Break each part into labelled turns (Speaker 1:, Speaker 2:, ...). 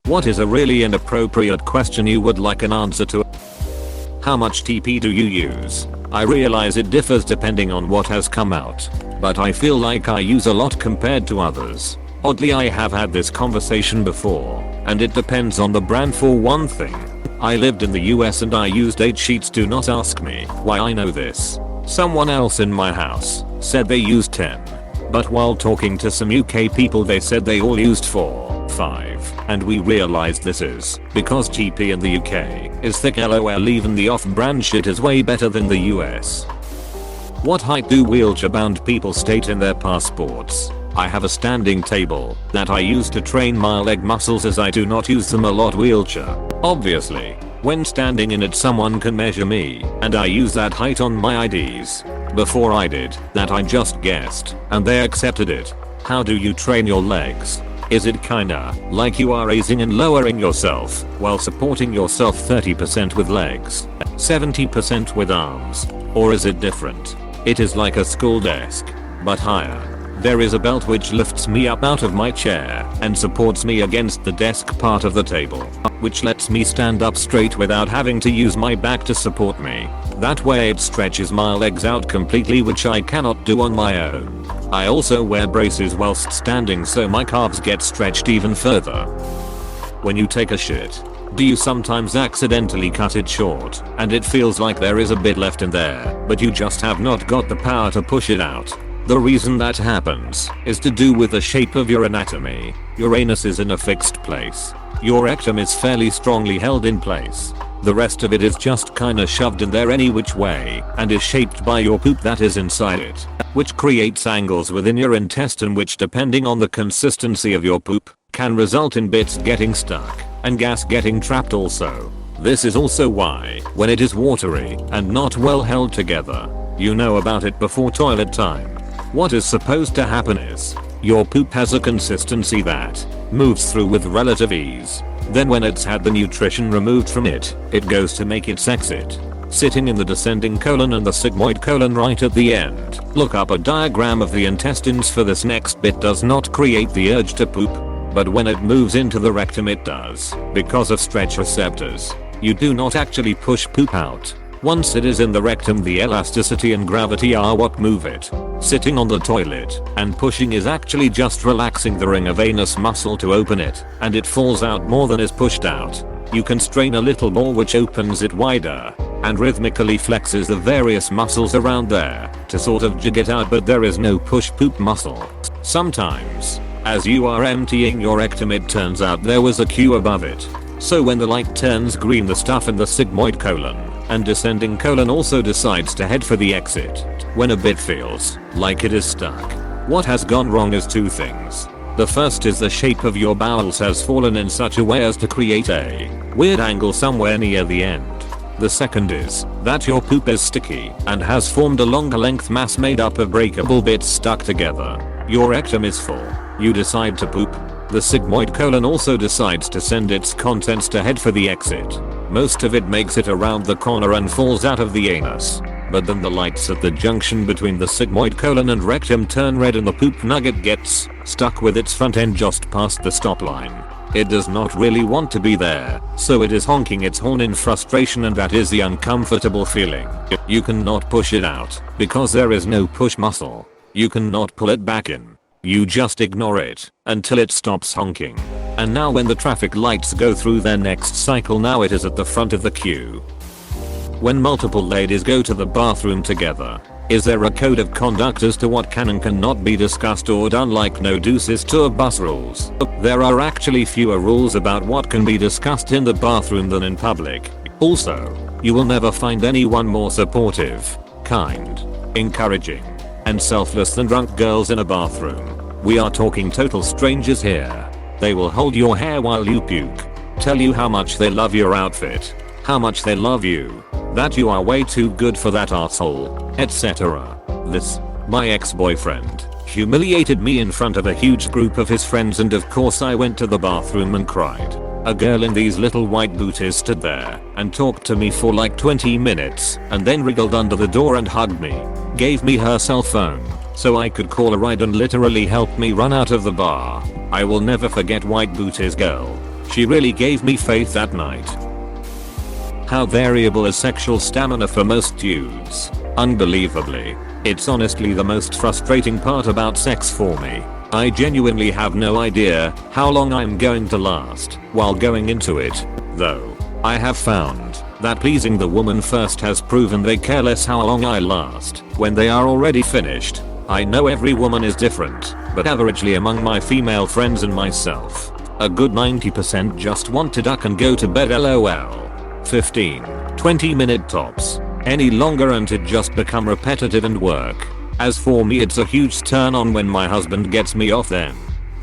Speaker 1: What is a really inappropriate question you would like an answer to? How much TP do you use? I realize it differs depending on what has come out, but I feel like I use a lot compared to others. Oddly, I have had this conversation before, and it depends on the brand for one thing. I lived in the US and I used 8 sheets. Do not ask me why I know this. Someone else in my house said they used 10. But while talking to some UK people they said they all used 4, 5, and we realized this is because TP in the UK is thick. LOL, even the off-brand shit is way better than the US. What height do wheelchair-bound people state in their passports? I have a standing table that I use to train my leg muscles as I do not use them a lot. Wheelchair. Obviously, when standing in it someone can measure me, and I use that height on my IDs. Before I did that I just guessed, and they accepted it. How do you train your legs? Is it kinda like you are raising and lowering yourself while supporting yourself 30% with legs, 70% with arms? Or is it different? It is like a school desk, but higher. There is a belt which lifts me up out of my chair and supports me against the desk part of the table, which lets me stand up straight without having to use my back to support me. That way it stretches my legs out completely, which I cannot do on my own. I also wear braces whilst standing so my calves get stretched even further. When you take a shit, do you sometimes accidentally cut it short and it feels like there is a bit left in there, but you just have not got the power to push it out? The reason that happens is to do with the shape of your anatomy. Your anus is in a fixed place. Your rectum is fairly strongly held in place. The rest of it is just kinda shoved in there any which way and is shaped by your poop that is inside it, which creates angles within your intestine which, depending on the consistency of your poop, can result in bits getting stuck and gas getting trapped also. This is also why, when it is watery and not well held together, you know about it before toilet time. What is supposed to happen is, your poop has a consistency that moves through with relative ease. Then when it's had the nutrition removed from it, it goes to make its exit, sitting in the descending colon and the sigmoid colon right at the end. Look up a diagram of the intestines for this. Next bit does not create the urge to poop, but when it moves into the rectum it does, because of stretch receptors. You do not actually push poop out. Once it is in the rectum, the elasticity and gravity are what move it. Sitting on the toilet and pushing is actually just relaxing the ring of anus muscle to open it, and it falls out more than is pushed out. You can strain a little more, which opens it wider and rhythmically flexes the various muscles around there to sort of jig it out, but there is no push poop muscle. Sometimes, as you are emptying your rectum, it turns out there was a Q above it. So when the light turns green, the stuff in the sigmoid colon and descending colon also decides to head for the exit. When a bit feels like it is stuck, what has gone wrong is 2 things. The first is the shape of your bowels has fallen in such a way as to create a weird angle somewhere near the end. The second is that your poop is sticky and has formed a longer length mass made up of breakable bits stuck together. Your rectum is full. You decide to poop. The sigmoid colon also decides to send its contents to head for the exit. Most of it makes it around the corner and falls out of the anus. But then the lights at the junction between the sigmoid colon and rectum turn red and the poop nugget gets stuck with its front end just past the stop line. It does not really want to be there, so it is honking its horn in frustration, and that is the uncomfortable feeling. You cannot push it out because there is no push muscle. You cannot pull it back in. You just ignore it until it stops honking. And now when the traffic lights go through their next cycle, now it is at the front of the queue. When multiple ladies go to the bathroom together, is there a code of conduct as to what can and cannot be discussed or done, like no deuces tour bus rules? There are actually fewer rules about what can be discussed in the bathroom than in public. Also, you will never find anyone more supportive, kind, encouraging, and selfless than drunk girls in a bathroom. We are talking total strangers here. They will hold your hair while you puke, tell you how much they love your outfit, how much they love you, that you are way too good for that asshole, etc. This, my ex-boyfriend, humiliated me in front of a huge group of his friends, and of course I went to the bathroom and cried. A girl in these little white booties stood there and talked to me for like 20 minutes and then wriggled under the door and hugged me, gave me her cell phone so I could call a ride, and literally helped me run out of the bar. I will never forget white booties girl. She really gave me faith that night. How variable is sexual stamina for most dudes? Unbelievably. It's honestly the most frustrating part about sex for me. I genuinely have no idea how long I'm going to last while going into it, though. I have found that pleasing the woman first has proven they care less how long I last when they are already finished. I know every woman is different, but averagely among my female friends and myself, a good 90% just want to duck and go to bed lol. 15-20 minute tops. Any longer and it just become repetitive and work. As for me, it's a huge turn on when my husband gets me off, then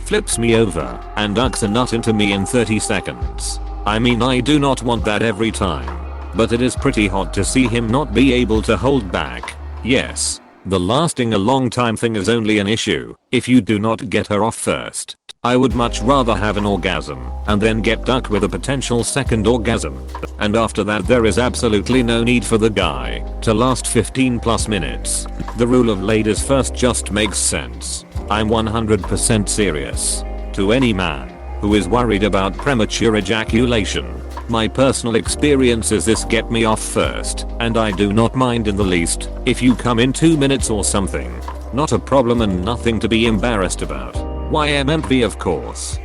Speaker 1: flips me over and ducks a nut into me in 30 seconds. I mean, I do not want that every time, but it is pretty hot to see him not be able to hold back. Yes, the lasting a long time thing is only an issue if you do not get her off first. I would much rather have an orgasm and then get ducked with a potential second orgasm. And after that there is absolutely no need for the guy to last 15+ minutes. The rule of ladies first just makes sense. I'm 100% serious. To any man who is worried about premature ejaculation, my personal experience is this: get me off first, and I do not mind in the least if you come in 2 minutes or something. Not a problem and nothing to be embarrassed about. YMMP, of course.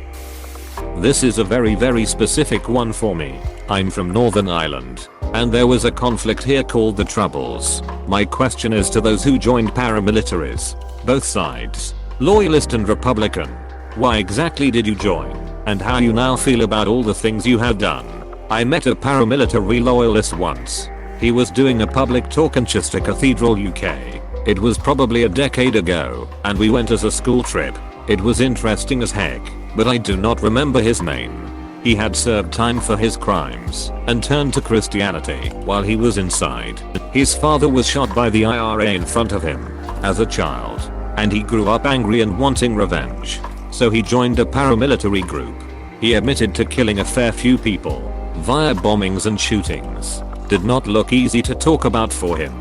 Speaker 1: This is a very specific one for me. I'm from Northern Ireland, and there was a conflict here called the Troubles. My question is to those who joined paramilitaries, both sides, loyalist and Republican. Why exactly did you join, and how you now feel about all the things you have done? I met a paramilitary loyalist once. He was doing a public talk in Chester Cathedral, UK. It was probably a decade ago, and we went as a school trip. It was interesting as heck, but I do not remember his name. He had served time for his crimes and turned to Christianity while he was inside. His father was shot by the IRA in front of him as a child, and he grew up angry and wanting revenge. So he joined a paramilitary group. He admitted to killing a fair few people via bombings and shootings. Did not look easy to talk about for him.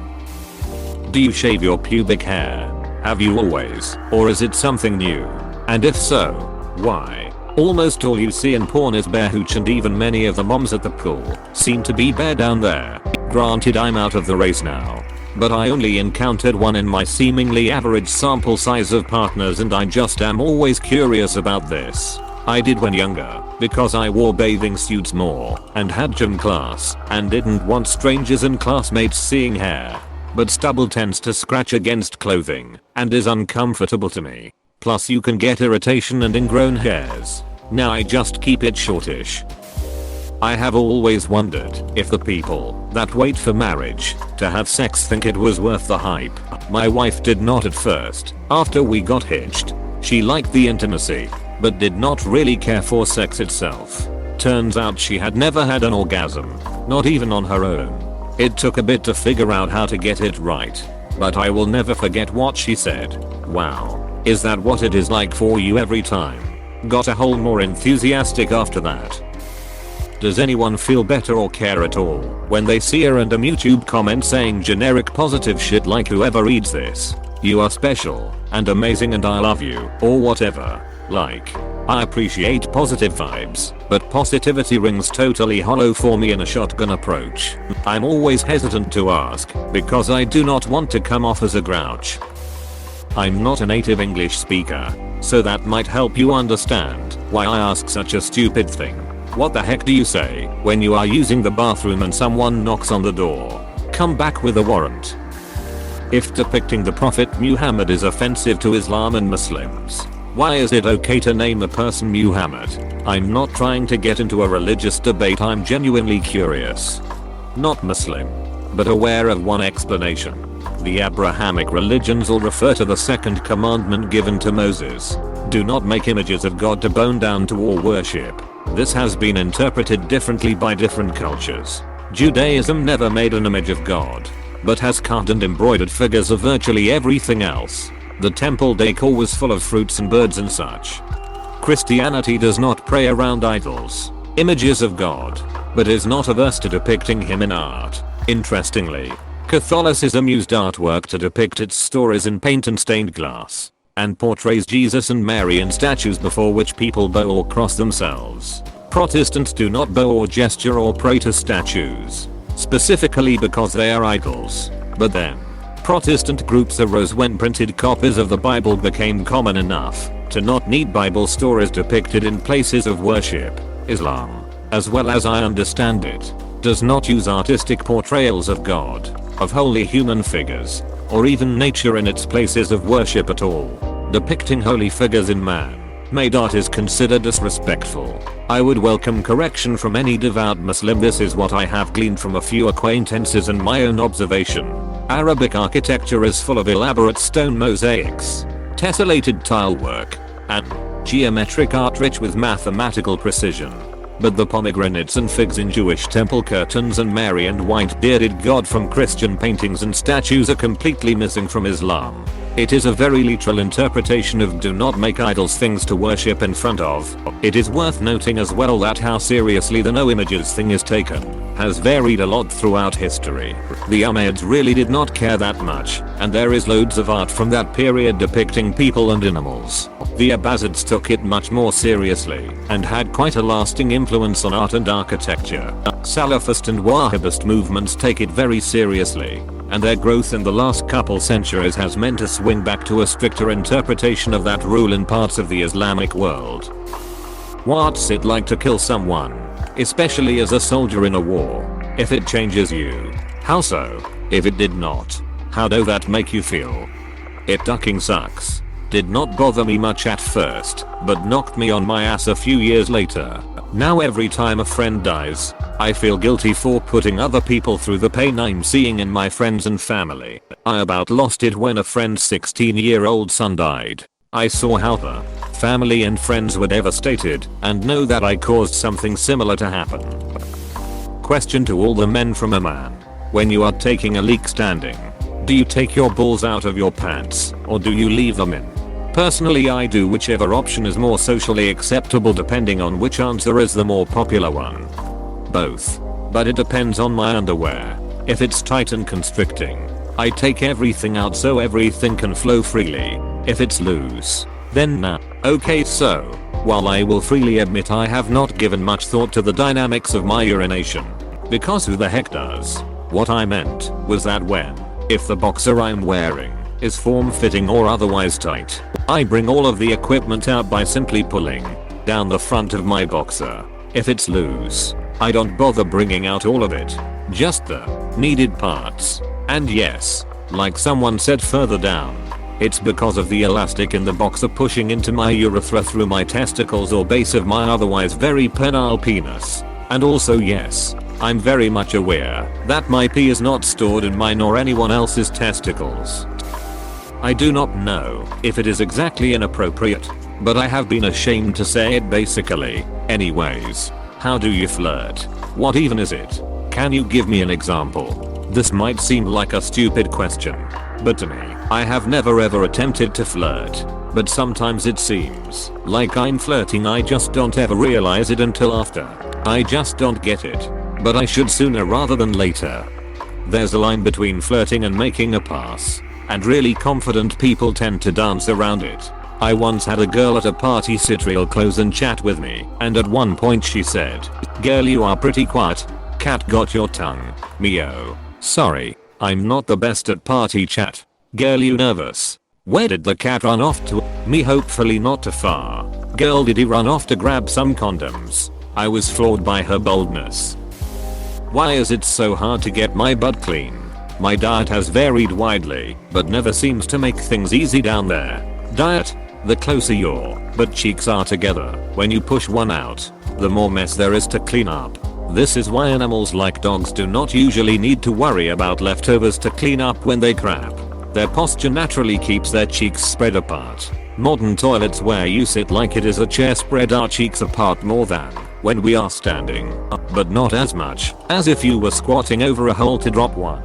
Speaker 1: Do you shave your pubic hair? Have you always, or is it something new? And if so, why? Almost all you see in porn is bare hooch, and even many of the moms at the pool seem to be bare down there. Granted, I'm out of the race now, but I only encountered one in my seemingly average sample size of partners, and I just am always curious about this. I did when younger, because I wore bathing suits more and had gym class and didn't want strangers and classmates seeing hair. But stubble tends to scratch against clothing and is uncomfortable to me. Plus you can get irritation and ingrown hairs. Now I just keep it shortish. I have always wondered if the people that wait for marriage to have sex think it was worth the hype. My wife did not at first. After we got hitched, she liked the intimacy, but did not really care for sex itself. Turns out she had never had an orgasm, not even on her own. It took a bit to figure out how to get it right, but I will never forget what she said. Wow, is that what it is like for you every time? Got a whole more enthusiastic after that. Does anyone feel better or care at all when they see a random YouTube comment saying generic positive shit like whoever reads this, you are special and amazing and I love you, or whatever? Like, I appreciate positive vibes, but positivity rings totally hollow for me in a shotgun approach. I'm always hesitant to ask because I do not want to come off as a grouch. I'm not a native English speaker, so that might help you understand why I ask such a stupid thing. What the heck do you say when you are using the bathroom and someone knocks on the door? Come back with a warrant. If depicting the Prophet Muhammad is offensive to Islam and Muslims, why is it okay to name a person Muhammad? I'm not trying to get into a religious debate, I'm genuinely curious. Not Muslim, but aware of one explanation. The Abrahamic religions all refer to the second commandment given to Moses. Do not make images of God to bow down to or worship. This has been interpreted differently by different cultures. Judaism never made an image of God, but has carved and embroidered figures of virtually everything else. The temple decor was full of fruits and birds and such. Christianity does not pray around idols, images of God, but is not averse to depicting him in art. Interestingly, Catholicism used artwork to depict its stories in paint and stained glass, and portrays Jesus and Mary in statues before which people bow or cross themselves. Protestants do not bow or gesture or pray to statues, specifically because they are idols. But then, Protestant groups arose when printed copies of the Bible became common enough to not need Bible stories depicted in places of worship. Islam, as well as I understand it, does not use artistic portrayals of God, of holy human figures, or even nature in its places of worship at all. Depicting holy figures in man-made art is considered disrespectful. I would welcome correction from any devout Muslim. This is what I have gleaned from a few acquaintances and my own observation. Arabic architecture is full of elaborate stone mosaics, tessellated tile work, and geometric art rich with mathematical precision. But the pomegranates and figs in Jewish temple curtains and Mary and white bearded God from Christian paintings and statues are completely missing from Islam. It is a very literal interpretation of do not make idols things to worship in front of. It is worth noting as well that how seriously the no images thing is taken has varied a lot throughout history. The Umayyads really did not care that much, and there is loads of art from that period depicting people and animals. The Abbasids took it much more seriously and had quite a lasting influence on art and architecture. Salafist and Wahhabist movements take it very seriously, and their growth in the last couple centuries has meant a swing back to a stricter interpretation of that rule in parts of the Islamic world. What's it like to kill someone, especially as a soldier in a war? If it changes you, how so? If it did not, how do that make you feel? It ducking sucks. Did not bother me much at first, but knocked me on my ass a few years later. Now every time a friend dies, I feel guilty for putting other people through the pain I'm seeing in my friends and family. I about lost it when a friend's 16-year-old son died. I saw how the family and friends were devastated and know that I caused something similar to happen. Question to all the men from a man. When you are taking a leak standing, do you take your balls out of your pants or do you leave them in? Personally, I do whichever option is more socially acceptable depending on which answer is the more popular one. Both. But it depends on my underwear. If it's tight and constricting, I take everything out so everything can flow freely. If it's loose, then nah. Okay, so, while I will freely admit I have not given much thought to the dynamics of my urination, because who the heck does? What I meant was that if the boxer I'm wearing is form-fitting or otherwise tight, I bring all of the equipment out by simply pulling down the front of my boxer. If it's loose, I don't bother bringing out all of it, just the needed parts. And yes, like someone said further down, it's because of the elastic in the boxer pushing into my urethra through my testicles or base of my otherwise very penile penis. And also yes, I'm very much aware that my pee is not stored in mine or anyone else's testicles. I do not know if it is exactly inappropriate, but I have been ashamed to say it basically. Anyways, how do you flirt? What even is it? Can you give me an example? This might seem like a stupid question, but to me, I have never ever attempted to flirt, but sometimes it seems like I'm flirting. I just don't ever realize it until after. I just don't get it, but I should sooner rather than later. There's a line between flirting and making a pass, and really confident people tend to dance around it. I once had a girl at a party sit real close and chat with me, and at one point she said, "Girl, you are pretty quiet. Cat got your tongue." Meo. Sorry, I'm not the best at party chat. Girl, you nervous? Where did the cat run off to? Me, hopefully not too far. Girl, did he run off to grab some condoms? I was floored by her boldness. Why is it so hard to get my butt clean? My diet has varied widely, but never seems to make things easy down there. Diet: the closer your butt cheeks are together, when you push one out, the more mess there is to clean up. This is why animals like dogs do not usually need to worry about leftovers to clean up when they crap. Their posture naturally keeps their cheeks spread apart. Modern toilets where you sit like it is a chair spread our cheeks apart more than when we are standing, but not as much as if you were squatting over a hole to drop one.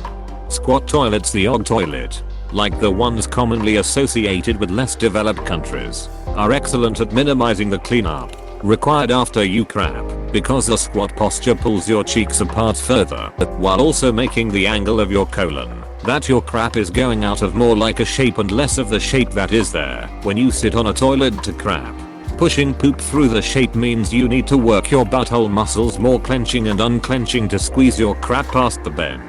Speaker 1: Squat toilets, the odd toilet, like the ones commonly associated with less developed countries, are excellent at minimizing the cleanup required after you crap, because the squat posture pulls your cheeks apart further, while also making the angle of your colon that your crap is going out of more like a shape and less of the shape that is there when you sit on a toilet to crap. Pushing poop through the shape means you need to work your butthole muscles more, clenching and unclenching to squeeze your crap past the bend.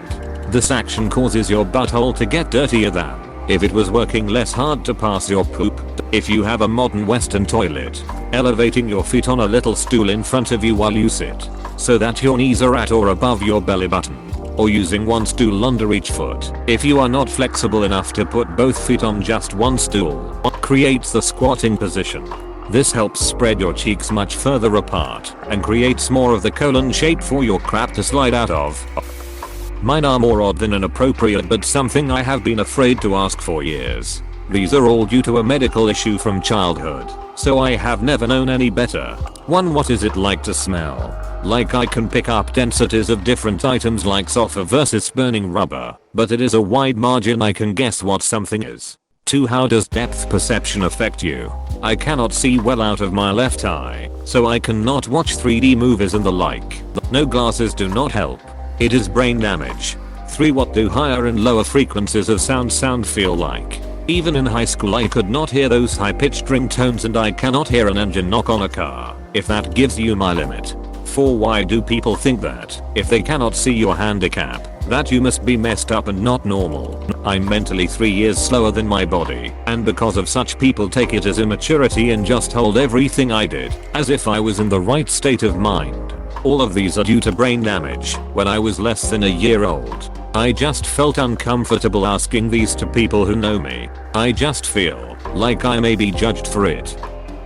Speaker 1: This action causes your butthole to get dirtier than if it was working less hard to pass your poop. If you have a modern Western toilet, elevating your feet on a little stool in front of you while you sit, so that your knees are at or above your belly button, or using one stool under each foot. If you are not flexible enough to put both feet on just one stool, creates the squatting position. This helps spread your cheeks much further apart and creates more of the colon shape for your crap to slide out of. Mine are more odd than inappropriate, but something I have been afraid to ask for years. These are all due to a medical issue from childhood, so I have never known any better. 1. What is it like to smell? Like I can pick up densities of different items like sulfur versus burning rubber, but it is a wide margin I can guess what something is. 2. How does depth perception affect you? I cannot see well out of my left eye, so I cannot watch 3D movies and the like. No glasses do not help. It is brain damage. 3. What do higher and lower frequencies of sound feel like? Even in high school I could not hear those high-pitched ringtones, and I cannot hear an engine knock on a car, if that gives you my limit. 4. Why do people think that, if they cannot see your handicap, that you must be messed up and not normal? I'm mentally 3 years slower than my body, and because of such people take it as immaturity and just hold everything I did as if I was in the right state of mind. All of these are due to brain damage. When I was less than a year old, I just felt uncomfortable asking these to people who know me. I just feel like I may be judged for it.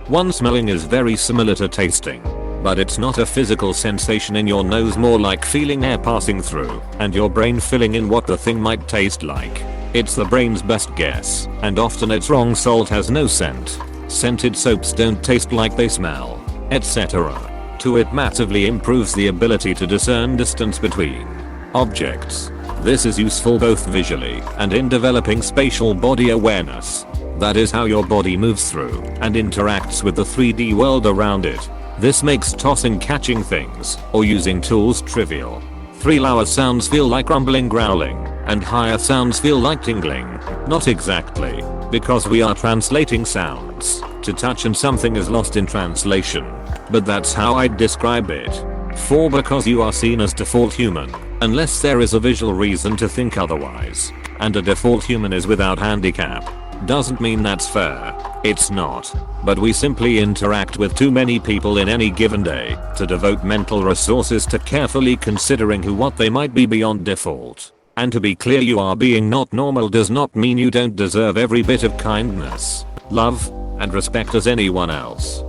Speaker 1: 1. Smelling is very similar to tasting, but it's not a physical sensation in your nose, more like feeling air passing through and your brain filling in what the thing might taste like. It's the brain's best guess, and often it's wrong. Salt has no scent. Scented soaps don't taste like they smell, etc. 2. It massively improves the ability to discern distance between objects. This is useful both visually and in developing spatial body awareness. That is how your body moves through and interacts with the 3D world around it. This makes tossing, catching things, or using tools trivial. 3. Lower sounds feel like rumbling, growling, and higher sounds feel like tingling. Not exactly, because we are translating sounds to touch and something is lost in translation, but that's how I'd describe it. 4. Because you are seen as default human, unless there is a visual reason to think otherwise, and a default human is without handicap. Doesn't mean that's fair. It's not. But we simply interact with too many people in any given day to devote mental resources to carefully considering what they might be beyond default. And to be clear, you are being not normal does not mean you don't deserve every bit of kindness, love, and respect as anyone else.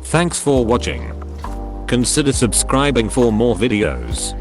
Speaker 1: Thanks for watching. Consider subscribing for more videos.